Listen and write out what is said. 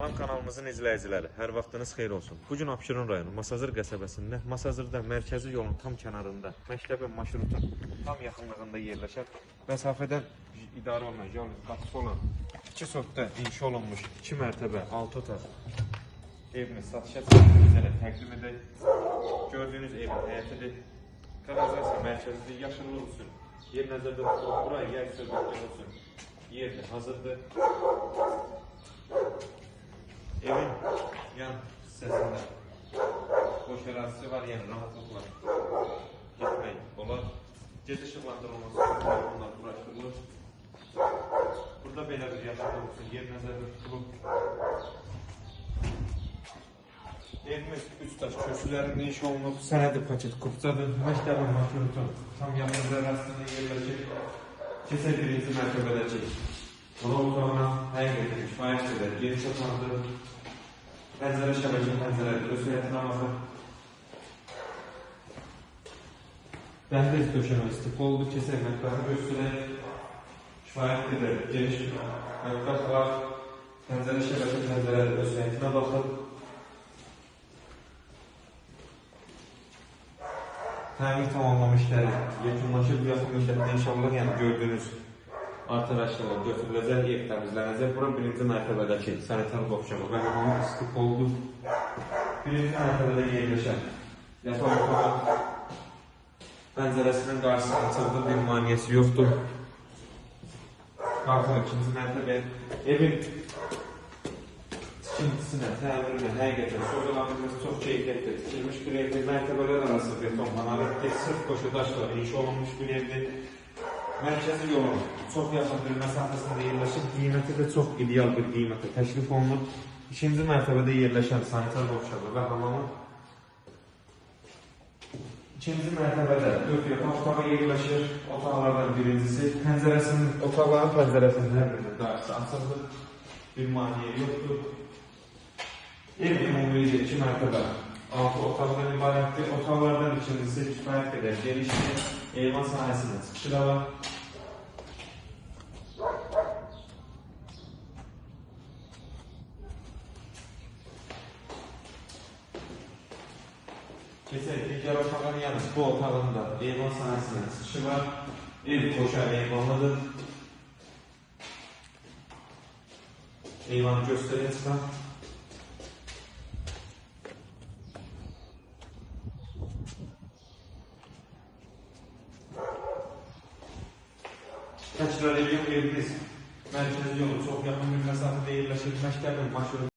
Kanalımızın izləyiciləri, hər vaxtınız xeyir olsun. Bugün Abşeron rayonu Masazır qəsəbəsində, Masazırda mərkəzi yolun tam kənarında, məktəbin marşrutun tam yaxınlığında yerləşər. Məsafədən idarə olunan yol qapısı olan 2 sotda inşa olunmuş 2 mərtəbə 6 otaq evimiz satışa çıxarılır, təqdim edək. Gördüyünüz evin həyətidir. Kanalizasiya mərkəzidir, yaşıllıq olsun. Yer nəzərdə tutulub, buraya yer söhbətlər olsun. Yerdir, hazırdır. Evin yan hissəsində boş ərazisi var, yəni rahatlıqla getmək olar. Gecə işıqlandırılması bunlar quraşdırılır. Burada belə bir yaşıllıq olsun, yer nəzərdə tutulub. Evimiz 3 daş köşklərində inşa olunub, sənədi paket kupçadır. Məktəbin marşrutu tam yaxın ərazisində yerləşir. Keçək birinci mərtəbədəki dolab otağına həqiqətən kifayət qədər geniş otaqdır. Pəncərə şəbəkə pəncərədir, öz həyətinə baxır. Dəhliz döşəmə istifol oldu, keçək mətbəxi göstərək. Kifayət qədər geniş mətbəx var. Pəncərə şəbəkə pəncərədir, öz həyətinə baxır. Təmir tamamlama işləri yekunlaşır. Bu yaxın müddətdə inşallah, yəni gördüyünüz artı əşyalar götürüləcək, ev təmizlənəcək. Bura birinci mərtəbədəki sanitar boşluğu və hamamı istif oldu. Birinci mərtəbədə yerləşən yataq otağı pəncərəsinin qarşısında açıldı, bir maniyəsi yoxdur. Qalxır ikinci mərtəbə. Evin tikintisinə, təmirinə, həqiqətən sözələrimiz çox keyfiyyətdir. Tikilmiş bir evdir, mərtəbələr arası beton manarətdir, sırf qoşu daşla inşa olunmuş bir evdir. Mərkəzi yolun çox yaxın bir məsafəsində yerləşib, qiyməti də çox ideal bir qiymətə təklif olunur. İkinci mərtəbədə yerləşən sanitar boşluğu və hamamı. İkinci mərtəbədə 4 yataq otağı yerləşir. Otaqlardan birincisi, otaqların pəncərəsinin hər birinin qarşısı açılır. Bir maniyə yoxdur. Ev ümumilikdə 2 mərtəbə 6 otaqdan ibarətdir. Otaqlardan ikincisi kifayət qədər genişdir. Eyvan sahəsində çıxışıda var. Keçək, digər otağın yanı bu otağında eyvan sahəsində çıxışı var. Ev qoşa eyvanlıdır. Eyvanı göstərək çıxar. Təkrar edeyim, evimiz mərkəzi yolu çox yaxın bir məsafədə yerləşir. Məktəbin marşrutu